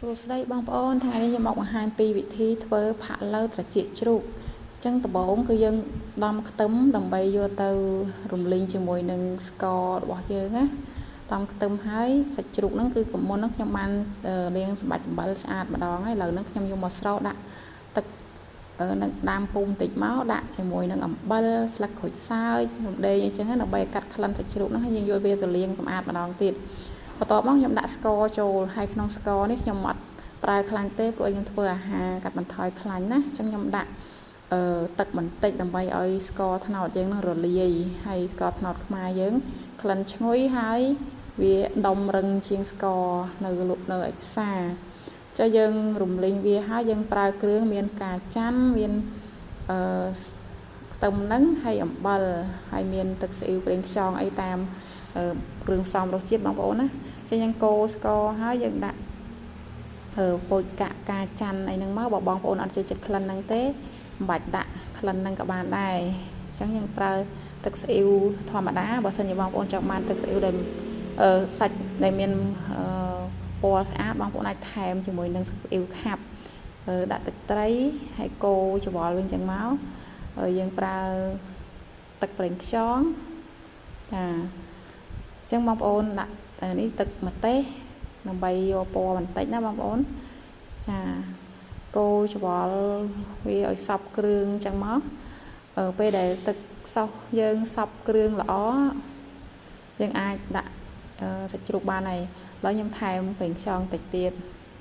សួស្តីបងប្អូនថ្ងៃនេះខ្ញុំមកបង្ហាញពីវិធីធ្វើផាក់ឡូវត្រចៀកជ្រូកអញ្ចឹងដំបូងគឺយើងដំខ្ទឹមដើម្បីយកទៅរំលីងជាមួយនឹងស្កររបស់យើងណាដំខ្ទឹមហើយសាច់ជ្រូកហ្នឹងគឺកុំមុនហ្នឹងខ្ញុំបានលាងសម្បាច់អំបិលស្អាតម្ដងហើយឥឡូវហ្នឹងខ្ញុំយកមកស្រោដាក់ទឹកនឹងដាំពុំបន្តិចមកដាក់ជាមួយនឹងអំបិលស្លឹកក្រូចសើចរំដេងអញ្ចឹងដើម្បីកាត់ក្លិនសាច់ជ្រូកហ្នឹងហើយយើងយកវាទៅលាងសម្អាតម្ដងទៀតបន្ទាប់មកខ្ញុំដាក់ស្ករចូលហើយក្នុងស្ករនេះខ្ញុំអត់ប្រើខ្លាញ់ទេព្រោះខ្ញុំធ្វើអាហារកាត់បន្ថយខ្លាញ់ណាអញ្ចឹងខ្ញុំដាក់ទឹកបន្តិចដើម្បីឲ្យស្ករត្នោតយើងនឹងរលាយហើយស្ករត្នោតខ្មែរយើងក្លិនឈ្ងុយហើយវាដុំរឹងជាងស្ករនៅលក់នៅឯផ្សារចុះយើងរំលីងវាហើយយើងប្រើគ្រឿងមានការចាន់មានខ្ទឹមហ្នឹងហើយអំបិលហើយមានទឹកស៊ីអ៊ីវប្រេងខ្យងអីតាមគ្រឿងផ្សំរសជាតិបងប្អូនណាចឹងយើងកូរស្ករហើយយើងដាក់ពូជការចាន់អីហ្នឹងមកបើបងប្អូនអត់ចូលចិត្តក្លិនហ្នឹងទេមិនបាច់ដាក់ក្លិនហ្នឹងក៏បានដែរអញ្ចឹងយើងប្រើទឹកស៊ីអ៊ីវធម្មតាបើសិនជាបងប្អូនចង់បានទឹកស៊ីអ៊ីវដែលសាច់ដែលមានពណ៌ស្អាតបងប្អូនអាចថែមជាមួយនឹងទឹកស៊ីអ៊ីវខាប់ដាក់ទឹកត្រីហើយកូរច្របល់វិញចឹងមកយើងប្រើទឹកប្រេងខ្យងចាអញ្ចឹងបងប្អូនដាក់នេះទឹកម្ទេសដើម្បីយកពណ៌បន្តិចណាបងប្អូនចាកូរច្របល់វាឲ្យសព្វគ្រឿងចឹងមកពេលដែលទឹកសោះយើងសព្វគ្រឿងល្អយើងអាចដាក់សាច់ជ្រូកបានហើយឥឡូវខ្ញុំថែមប្រេងខ្យងតិចទៀត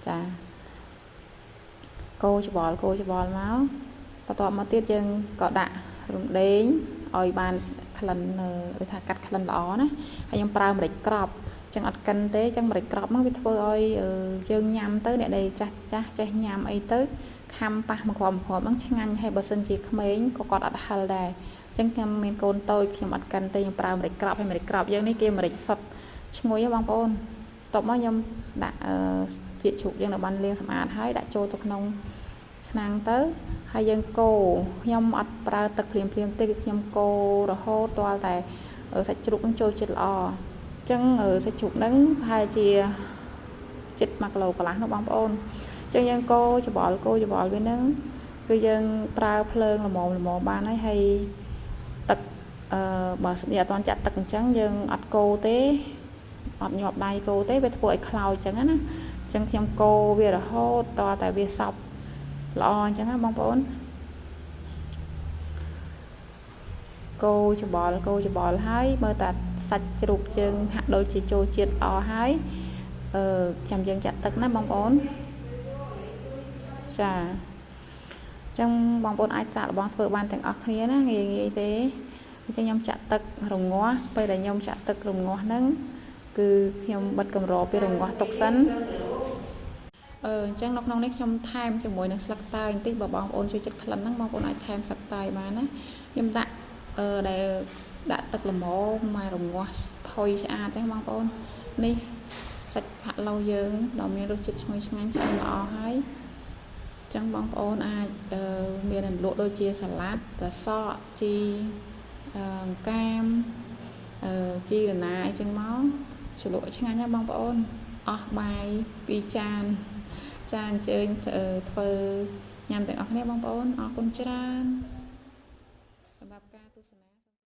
ចាកូរច្របល់មកបន្ទាប់មកទៀតយើងក៏ដាក់រំដេងឲ្យបានក្លិនឬថាកាត់ក្លិនល្អណាហើយខ្ញុំប្រើម្រេចក្របចឹងអត់កិនទេចឹងម្រេចក្របហ្នឹងវាធ្វើឲ្យយើងញ៉ាំទៅអ្នកដែលចាស់ចេះញ៉ាំអីទៅខាំប៉ះមកគ្រាប់ហ្នឹងឆ្ងាញ់ហើយបើសិនជាក្មេងក៏គាត់អត់ហឹលដែរចឹងខ្ញុំមានកូនតូចខ្ញុំអត់កិនទេខ្ញុំប្រើម្រេចក្របហើយម្រេចក្របយើងនេះគេម្រេចសុទ្ធឈ្ងុយហ៎បងប្អូនបន្ទាប់មកខ្ញុំដាក់ជាតិជ្រូកយើងនៅបានលាងសម្អាតហើយដាក់ចូលទៅក្នុងឆ្នាំងទៅហើយយើងកូរខ្ញុំអត់ប្រើទឹកភ្លាមទេគឺខ្ញុំកូររហូតទាល់តែសាច់ជ្រូកនឹងចូលជាតិល្អអញ្ចឹងសាច់ជ្រូកហ្នឹងប្រហែលជាចិត្ត1គីឡូកន្លះនោះបងប្អូនអញ្ចឹងយើងកូរច្របល់វាហ្នឹងគឺយើងប្រើភ្លើងល្មមបានហើយទឹកបើស្អីអត់ទាន់ចាក់ទឹកអញ្ចឹងយើងអត់កូរទេអត់ញាប់ដៃកូរទេវាធ្វើឲ្យខ្លោចអញ្ចឹងណាអញ្ចឹងខ្ញុំកូរវារហូតតតែវាសព្វល្អអញ្ចឹងណាបងប្អូនកូរច្បល់ហើយមើលតាសាច់ជ្រូកយើងហាក់ដូចជាចូលជាតិល្អហើយចាំយើងចាក់ទឹកណាបងប្អូនចាអញ្ចឹងបងប្អូនអាចសាកល្បងធ្វើបានទាំងអស់គ្នាណាងាយទេអញ្ចឹងខ្ញុំចាក់ទឹករងាស់ពេលដែលខ្ញុំចាក់ទឹករងាស់ហ្នឹងគឺខ្ញុំបិទកម្រពីរងាស់ទុកសិនអញ្ចឹងនៅក្នុងនេះខ្ញុំថែមជាមួយនឹងស្លឹកតើយបន្តិចបើបងប្អូនចូលចិត្តក្លិនហ្នឹងបងប្អូនអាចថែមស្លឹកតើយបានណាខ្ញុំដាក់ដែលដាក់ទឹកល្មមមករងាស់ផុយស្អាតចឹងបងប្អូននេះសាច់ផាក់ឡូវយើងដ៏មានរសជាតិឈ្ងុយឆ្ងាញ់ឆ្អិនល្អហើយចឹងបងប្អូនអាចមានលក់ដូចជាសាឡាត់ត្រសក់ជីកាមជីរណាអីចឹងមកជ្រលក់ឆ្ងាញ់ណាបងប្អូនអស់បាយ2ចានអញ្ជើញធ្វើញ៉ាំទាំងអស់គ្នាបងប្អូនអរគុណច្រើន